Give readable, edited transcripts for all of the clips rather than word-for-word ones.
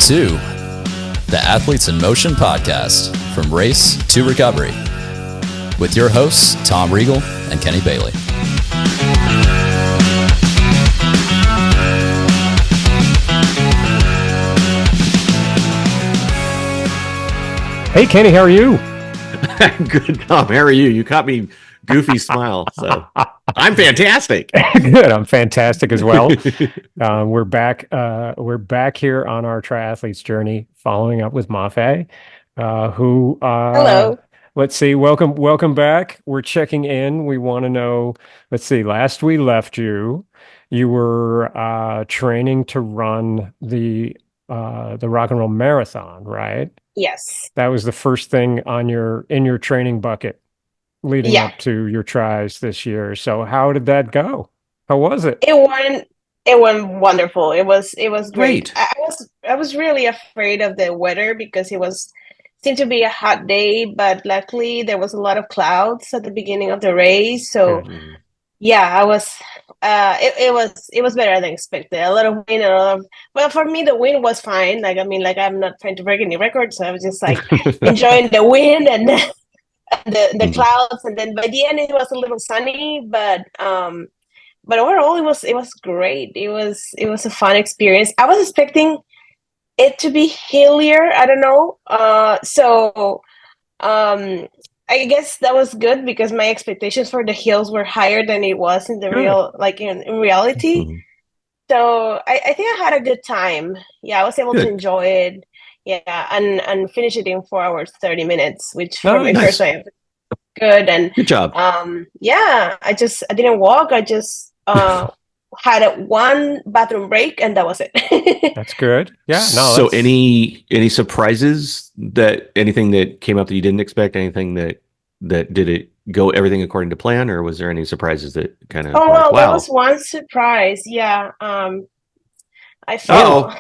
to the Athletes in Motion podcast, From Race to Recovery, with your hosts, Tom Riegel and Kenny Bailey. Hey, Kenny, how are you? Good, Tom. How are you? You caught me goofy smile, so I'm fantastic. Good. I'm fantastic as well. We're back. We're back here on our triathletes journey, following up with Mafe, who. Hello. Let's see. Welcome back. We're checking in. We want to know. Let's see. Last we left you, you were training to run the Rock and Roll Marathon, right? Yes. That was the first thing on in your training bucket leading up to your tries this year. So how did that go? How was it? It went wonderful. It was great. I was really afraid of the weather because seemed to be a hot day, but luckily there was a lot of clouds at the beginning of the race. So I was it was better than expected. A lot of wind well, for me the wind was fine. I'm not trying to break any records, so I was just enjoying the wind and the clouds, and then by the end it was a little sunny, but overall it was great. It was a fun experience. I was expecting it to be hillier. I don't know. I guess that was good because my expectations for the hills were higher than it was in the in reality. Mm-hmm. So I think I had a good time. Yeah, I was able to enjoy it. Yeah, and finish it in 4 hours, 30 minutes, which for my first time, good. And good job. I didn't walk. I just had one bathroom break, and that was it. That's good. Yeah. No. So any surprises, anything that came up that you didn't expect, anything that did it go everything according to plan, or was there any surprises that kind of? Wow. There was one surprise. Yeah. I felt.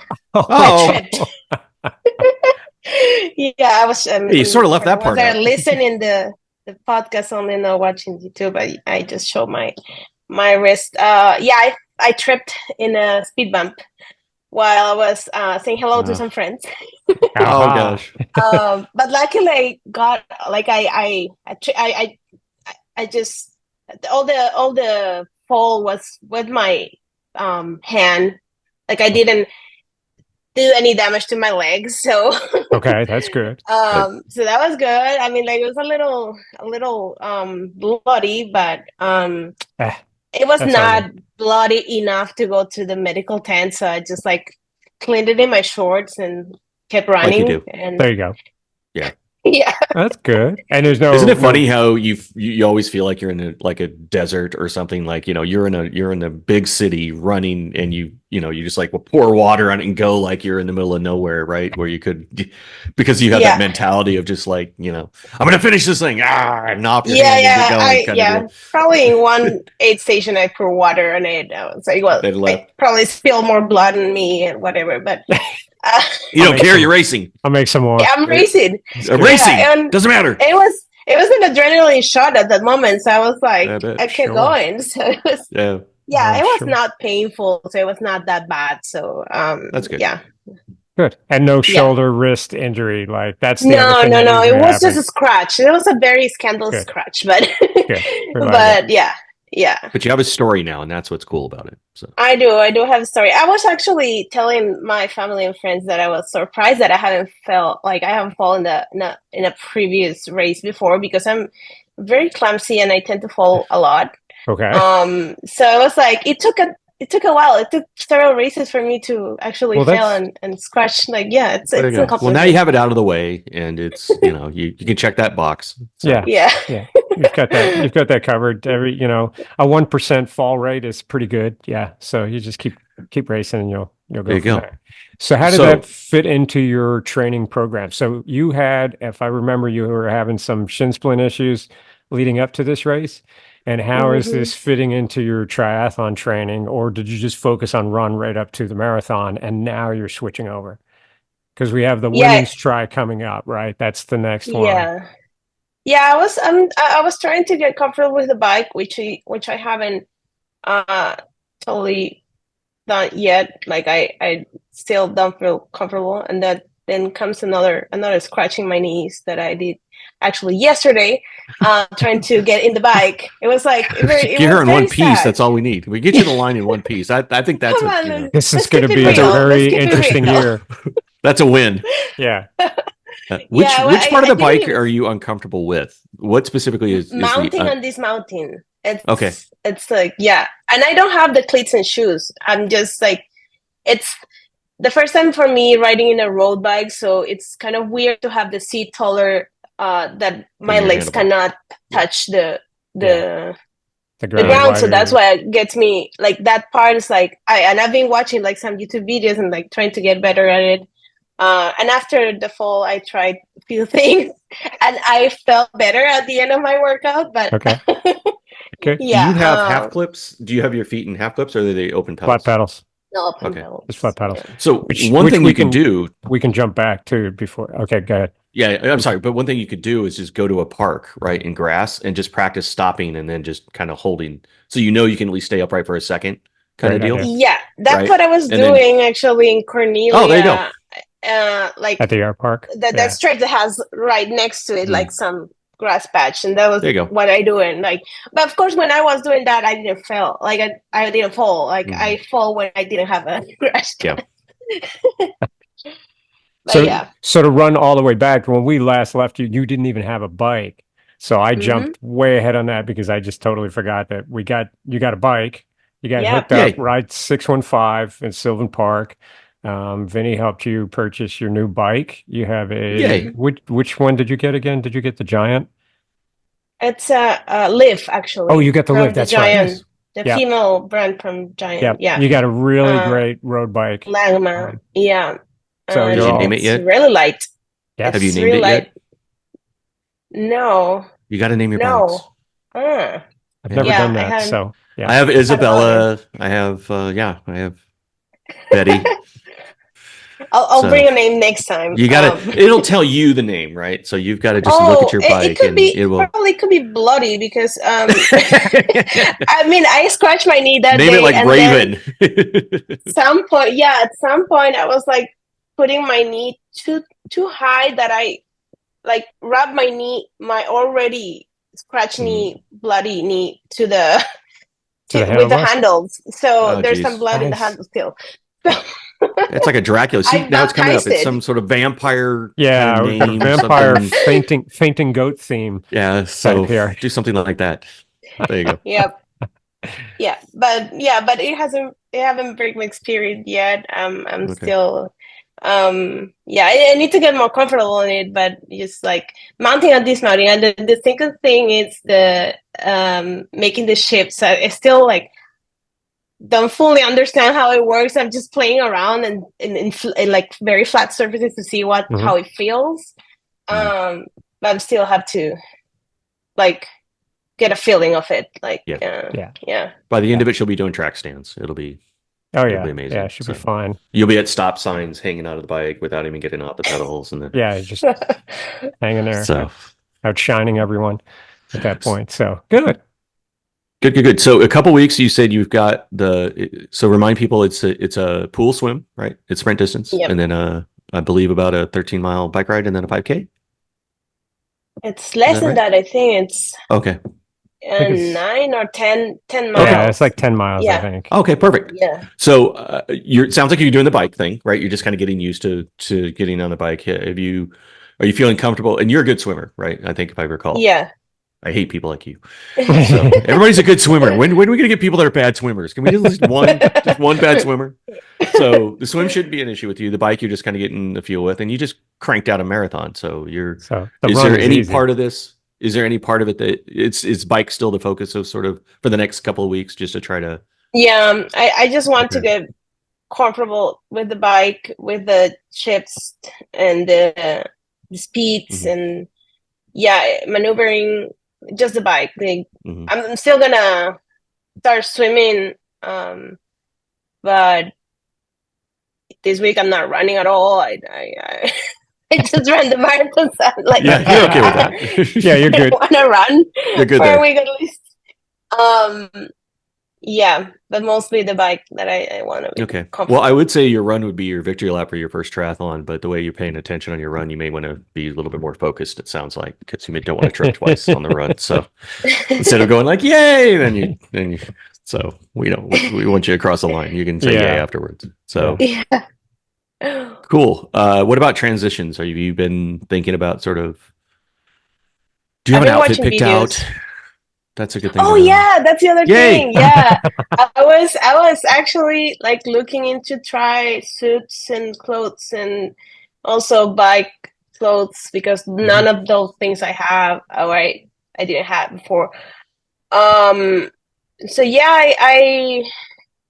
Yeah, I was. You sort of left that part out. Listening the podcast, only not watching YouTube. I just showed my wrist. I tripped in a speed bump while I was saying hello to some friends. Oh gosh! But luckily, I got I just all the fall was with my hand. I didn't do any damage to my legs, so okay, that's good. So that was good. I mean, it was a little bloody, but it was not bloody enough to go to the medical tent. So I just cleaned it in my shorts and kept running. Like you do. And there you go. Yeah. Yeah. That's good. And there's no. Isn't it funny how you always feel like you're in a desert or something, you're in a big city running and you just pour water on it and go like you're in the middle of nowhere, right? Where you could, because you have that mentality of just I'm going to finish this thing. Knock your hand and get going. Probably in one aid station I pour water on it. I was I probably spill more blood on me and whatever, but you don't care. You're racing. I'll make some more. Yeah, I'm racing. Racing doesn't matter. It was an adrenaline shot at that moment, so I was I kept going. So it was it was not painful, so it was not that bad. So that's good. Yeah, good. And no shoulder wrist injury. That's the no. It was just a scratch. It was a very scandalous scratch, but but yeah. But you have a story now, and that's what's cool about it. So I do have a story. I was actually telling my family and friends that I was surprised that I haven't fallen in a previous race before, because I'm very clumsy and I tend to fall a lot. Okay. So it was it took a while. It took several races for me to actually fail and scratch. It's well, now you have it out of the way, and it's you can check that box. So. Yeah. You've got that covered. Every a 1% fall rate is pretty good. Yeah. So you just keep racing and you'll go from there. So how did that fit into your training program? So you had, if I remember, you were having some shin splint issues leading up to this race. And how is this fitting into your triathlon training, or did you just focus on run right up to the marathon and now you're switching over? Because we have the women's tri coming up, right? That's the next one. Yeah. I was trying to get comfortable with the bike, which I haven't totally done yet. Like I still don't feel comfortable, and then comes another scratching my knees that I did actually yesterday, trying to get in the bike. It was like get her in one piece. That's all we need. We get you the line in one piece. I think that's this is going to be a very interesting year. That's a win. Yeah. Which part of the bike are you uncomfortable with? What specifically is mounting and dismounting? It's like, yeah, and I don't have the cleats and shoes. I'm just like, it's the first time for me riding in a road bike, so it's kind of weird to have the seat taller, that my legs cannot touch the ground. So that's why it gets me, like, that part is like, I've been watching like some YouTube videos and like trying to get better at it. And after the fall, I tried a few things and I felt better at the end of my workout. But okay. Yeah. Do you have half clips? Do you have your feet in half clips, or are they open pedals? Flat pedals. No, open pedals. Just flat pedals. Yeah. So one thing you can do, we can jump back to before. Okay, go ahead. Yeah, I'm sorry, but one thing you could do is just go to a park, right, in grass, and just practice stopping and then just kind of holding, so you know you can at least stay upright for a second, kind of deal. Yeah, that's what I was doing actually in Cornelia. Oh, there you go. Like at the air park, that stretch that has right next to it, like some grass patch, and that was what I do. And like, but of course, when I was doing that, I didn't fall. Like I didn't fall. Like I fall when I didn't have a grass patch. So to run all the way back, when we last left you, you didn't even have a bike. So I jumped way ahead on that because I just totally forgot that you got a bike. You got hooked up, Ride 615 in Sylvan Park. Vinny helped you purchase your new bike. You have which one did you get again? Did you get the Giant? It's a Liv, actually. Oh, you got the Liv. That's Giant, right. The female brand from Giant. Yeah. You got a really great road bike. Lagma. So did you name it yet? It's really light. Yeah. Have you named it yet? No. You got to name your bikes. I've never done that. I have Isabella. I have Betty. I'll bring a name next time. You gotta. It'll tell you the name, right? So you've got to just look at your bike, it will. Probably could be bloody because I mean, I scratched my knee that day. Name it like Raven. At some point, I was like putting my knee too high that I like rubbed my already scratched knee, bloody knee with the handles. So there's some blood in the handles still. It's like a Dracula. See, now it's coming up. It's some sort of vampire. Yeah, name, vampire fainting goat theme. Yeah, so do something like that. There you go. Yep. But it haven't break my experience yet. I'm still. I need to get more comfortable in it, but just like mounting and dismounting. And the second thing is the making the shifts. I still like don't fully understand how it works. I'm just playing around and in like very flat surfaces to see how it feels. But I still have to like get a feeling of it. Like By the end of it, she'll be doing track stands. It'll be amazing. Yeah, she'll be fine. You'll be at stop signs hanging out of the bike without even getting off the pedals, and then just hanging there, outshining everyone at that point. So good. So a couple weeks, you said you've got so remind people it's a pool swim, right? It's sprint distance, and then I believe about a 13-mile bike ride, and then a 5K. It's less than that. I think it's okay. 9 or 10 miles. Yeah, it's like 10 miles, I think. Okay, perfect. Yeah. So it sounds like you're doing the bike thing, right? You're just kind of getting used to getting on the bike. Are you feeling comfortable? And you're a good swimmer, right? I think if I recall. Yeah. I hate people like you. So everybody's a good swimmer. When are we going to get people that are bad swimmers? Can we just one bad swimmer? So the swim shouldn't be an issue with you. The bike, you're just kind of getting the feel with, and you just cranked out a marathon. So is there any part of this? Is there any part of it that it's bike still the focus of sort of for the next couple of weeks, just to try to? Yeah, I just want to get comfortable with the bike, with the shifts and the speeds, and maneuvering. Just the bike. I'm still gonna start swimming, but this week I'm not running at all. I just ran the marathon. So like, you're okay with that. You're good. I want to run. You're good for there. a week at least. Yeah, but mostly the bike that I want to be Okay. comfortable. Well, I would say your run would be your victory lap for your first triathlon, but the way you're paying attention on your run, you may want to be a little bit more focused, it sounds like, because you don't want to trip twice on the run. So instead of going like, yay, so we don't, we want you to cross the line. You can say yay afterwards. So Yeah. cool. What about transitions? Have you been thinking about sort of, do you have an outfit picked out? That's a good thing. Oh yeah, that's the other thing. Yeah, I was actually like looking into try suits and clothes and also bike clothes because none of those things I have or I didn't have before. So yeah, I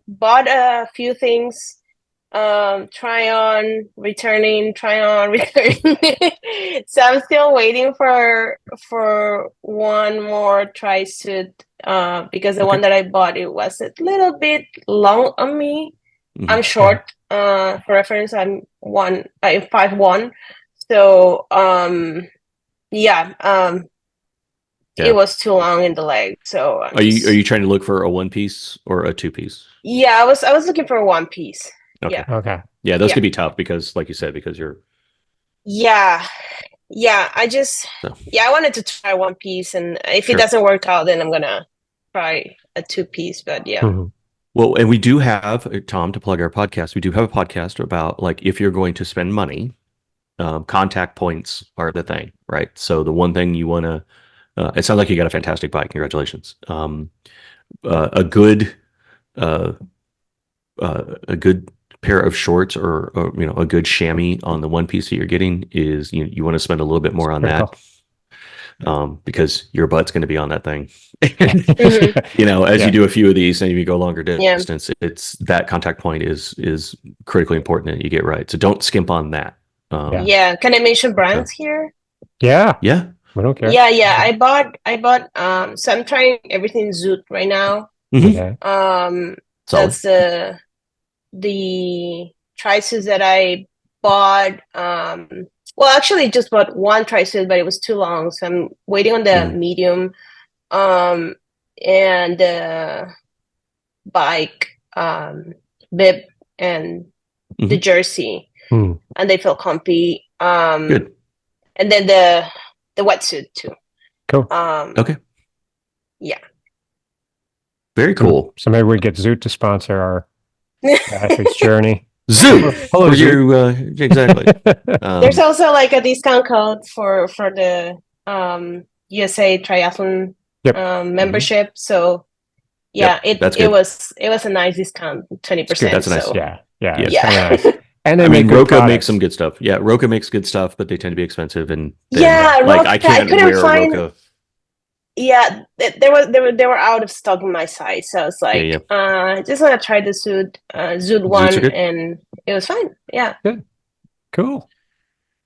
bought a few things. Try on, returning, try on, returning. So I'm still waiting for one more tri suit. Because the one that I bought, it was a little bit long on me. I'm short. For reference, I'm 5'1". So it was too long in the leg. So are you trying to look for a one piece or a two piece? Yeah, I was looking for a one piece. Okay. Yeah. Okay. Yeah, those could be tough because, like you said, because you're. Yeah. I wanted to try one piece, and if it doesn't work out, then I'm gonna try a two piece. But yeah. Mm-hmm. Well, and we do have, Tom, to plug our podcast. We do have a podcast about like if you're going to spend money, contact points are the thing, right? So the one thing you want to. It sounds like you got a fantastic bike. Congratulations. A good pair of shorts or a good chamois on the one piece that you're getting is you want to spend a little bit more on that because your butt's going to be on that thing. As you do a few of these and you go longer distance, it's that contact point is critically important that you get right. So don't skimp on that. Can I mention brands here? Yeah. I don't care. Yeah. I bought so I'm trying everything Zoot right now. That's the tri-suits that I bought. Actually just bought one tri-suit, but it was too long, so I'm waiting on the medium and the bike bib and the jersey, and they feel comfy. Good. And then the wetsuit too. Cool. Okay. Yeah. Very cool. So maybe we get Zoot to sponsor our athlete's journey. Zoot. Hello, Zoot. Exactly. There's also like a discount code for the USA Triathlon membership. So it was a nice discount, 20%. That's nice. So. Yeah. Nice. And they make Roka makes some good stuff. Yeah, Roka makes good stuff, but they tend to be expensive. And Roka, I can't wear Roka. Yeah, they were out of stock in my size, so I was like, I just want to try the Zoot one, and it was fine. Yeah, good, cool.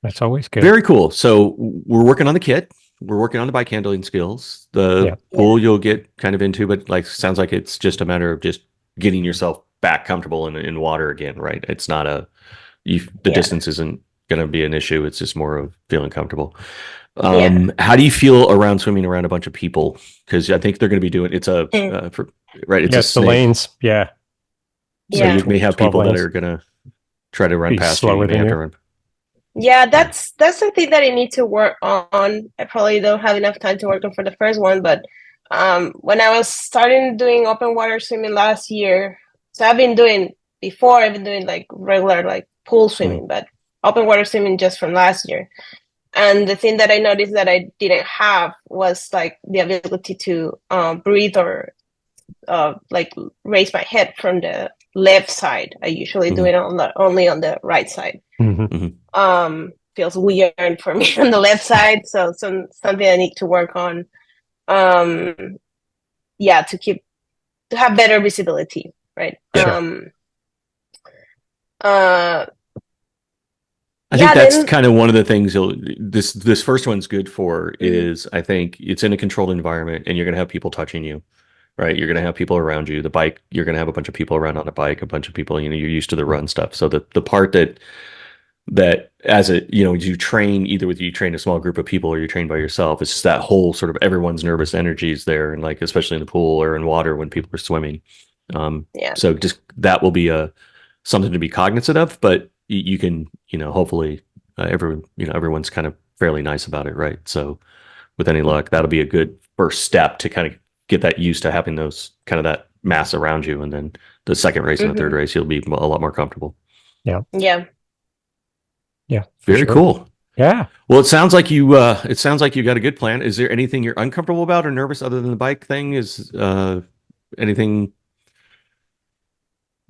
That's always good. Very cool. So we're working on the kit. We're working on the bike handling skills. The pool you'll get kind of into, but sounds like it's just a matter of just getting yourself back comfortable in water again, right? It's not the distance isn't going to be an issue. It's just more of feeling comfortable. How do you feel around swimming around a bunch of people? Because I think they're going to be doing it's it's the lanes. So you may have people that are going to try to run past you. That's the thing that I need to work on. I probably don't have enough time to work on for the first one, but when I was starting doing open water swimming last year, so I've been doing like regular like pool swimming, but open water swimming just from last year. And the thing that I noticed that I didn't have was like the ability to breathe or like raise my head from the left side. I usually do it only on the right side. Feels weird for me on the left side, so something I need to work on. To have better visibility, right? I think that's kind of one of the things this first one's good for is I think it's in a controlled environment and you're going to have people touching you, right? You're going to have people around you. The bike, you're going to have a bunch of people around on the bike, a bunch of people, you're used to the run stuff. So the part that that as you train either with you train a small group of people or you train by yourself. It's just that whole sort of everyone's nervous energy is there, and like especially in the pool or in water when people are swimming. So just that will be something to be cognizant of, but you can hopefully everyone's kind of fairly nice about it, right? So with any luck, that'll be a good first step to kind of get that used to having those kind of that mass around you, and then the second race and the third race you'll be a lot more comfortable. Yeah. Very cool. Yeah. Well, it sounds like you got a good plan. Is there anything you're uncomfortable about or nervous other than the bike thing? Is anything?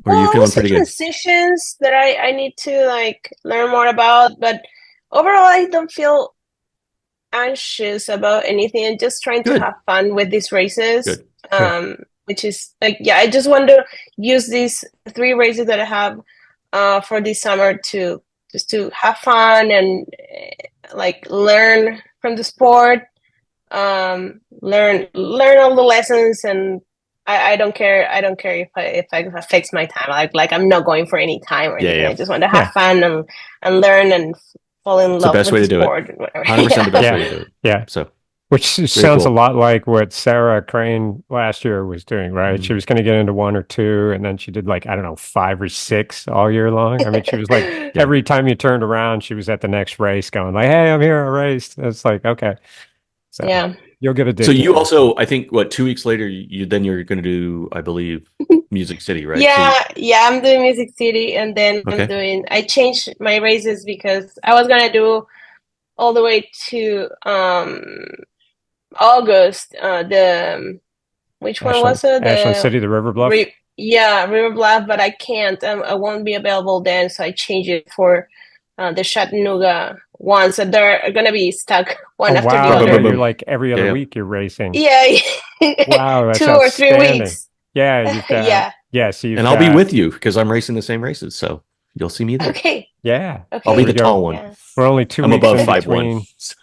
Or are you feeling pretty good? Transitions that I need to like learn more about, but overall I don't feel anxious about anything. I'm just trying to have fun with these races. Which is like, I just want to use these 3 races that I have for this summer to have fun and like learn from the sport, learn all the lessons, and I don't care if I fix my time. Like I'm not going for any time or anything. I just want to have fun and learn and fall in love with the sport. 100% the best way to do it. Yeah. So. Which sounds a lot like what Sarah Crane last year was doing, right? Mm-hmm. She was going to get into 1 or 2, and then she did 5 or 6 all year long. I mean, she was like, every time you turned around, she was at the next race going like, hey, I'm here, I raced. It's like, okay. So you'll get a So you also, I think, 2 weeks later, you're going to do, I believe, Music City, right? I'm doing Music City, and then I changed my races because I was going to do all the way to August, which one was it? Ashland City, the River Bluff. River Bluff, but I can't. I won't be available then, so I changed it for the Chattanooga ones. So they're gonna be stuck one after the other. You're like every other week you're racing. Yeah. Wow, that's 2 or 3 weeks. Yeah, you've got, so and I'll be with you because I'm racing the same races, so you'll see me there. Okay. Yeah. Okay. I'll be the tall one. Yeah. We're only 2 I'm weeks above in 5'1". So.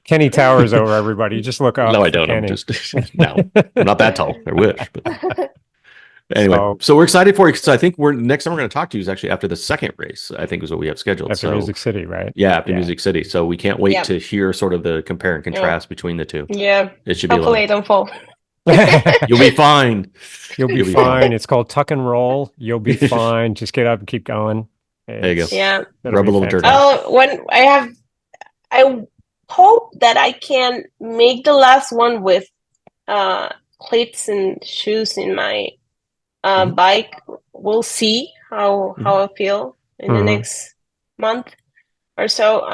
Kenny towers over everybody. You just look up. No, I don't. Kenny. I'm just I'm not that tall. I wish. But anyway, so we're excited for you because I think next time we're going to talk to you is actually after the second race. I think is what we have scheduled. After Music City, right? Yeah, after Music City. So we can't wait to hear sort of the compare and contrast between the two. Yeah, it should be. Hopefully, I don't fall. You'll be fine. You'll be fine. It's called tuck and roll. You'll be fine. Just get up and keep going. There you go. Yeah. Rub a little dirt. I hope that I can make the last one with cleats and shoes in my bike. We'll see how I feel in the next month or so.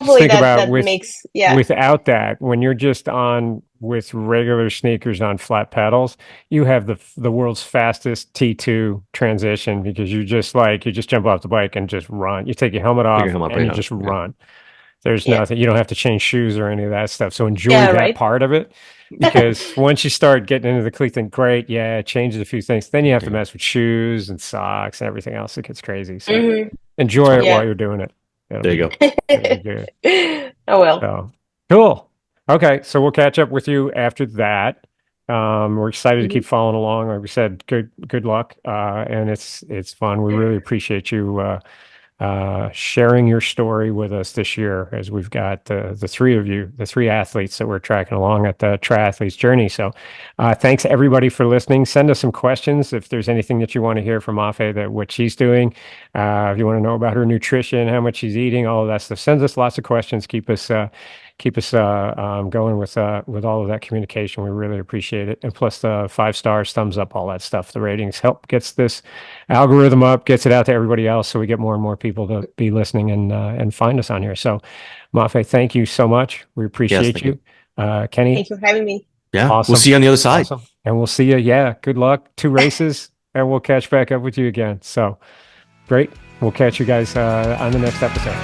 Hopefully that makes without that, when you're just on with regular sneakers on flat pedals, you have the world's fastest T2 transition because you just jump off the bike and just run. You take your helmet off and you just run. There's nothing, you don't have to change shoes or any of that stuff. So enjoy that part of it, because once you start getting into the cleat thing, great. Yeah. It changes a few things. Then you have to mess with shoes and socks and everything else. It gets crazy. So enjoy it while you're doing it. There you go. Oh, well. So, cool. Okay. So we'll catch up with you after that. We're excited to keep following along. Like we said, good luck. And it's fun. We really appreciate you, sharing your story with us this year, as we've got the 3 of you, the 3 athletes that we're tracking along at the Triathlete's Journey. So thanks everybody for listening. Send us some questions if there's anything that you want to hear from Mafe, what she's doing. If you want to know about her nutrition, how much she's eating, all of that stuff, send us lots of questions. Keep us going with all of that communication. We really appreciate it. And plus the 5 stars, thumbs up, all that stuff. The ratings gets this algorithm up, gets it out to everybody else, so we get more and more people to be listening and find us on here. So Mafe, thank you so much. We appreciate you. Kenny. Thanks for having me. Yeah. Awesome. We'll see you on the other side. Awesome. And we'll see you. Yeah. Good luck. 2 races and we'll catch back up with you again. So great. We'll catch you guys on the next episode.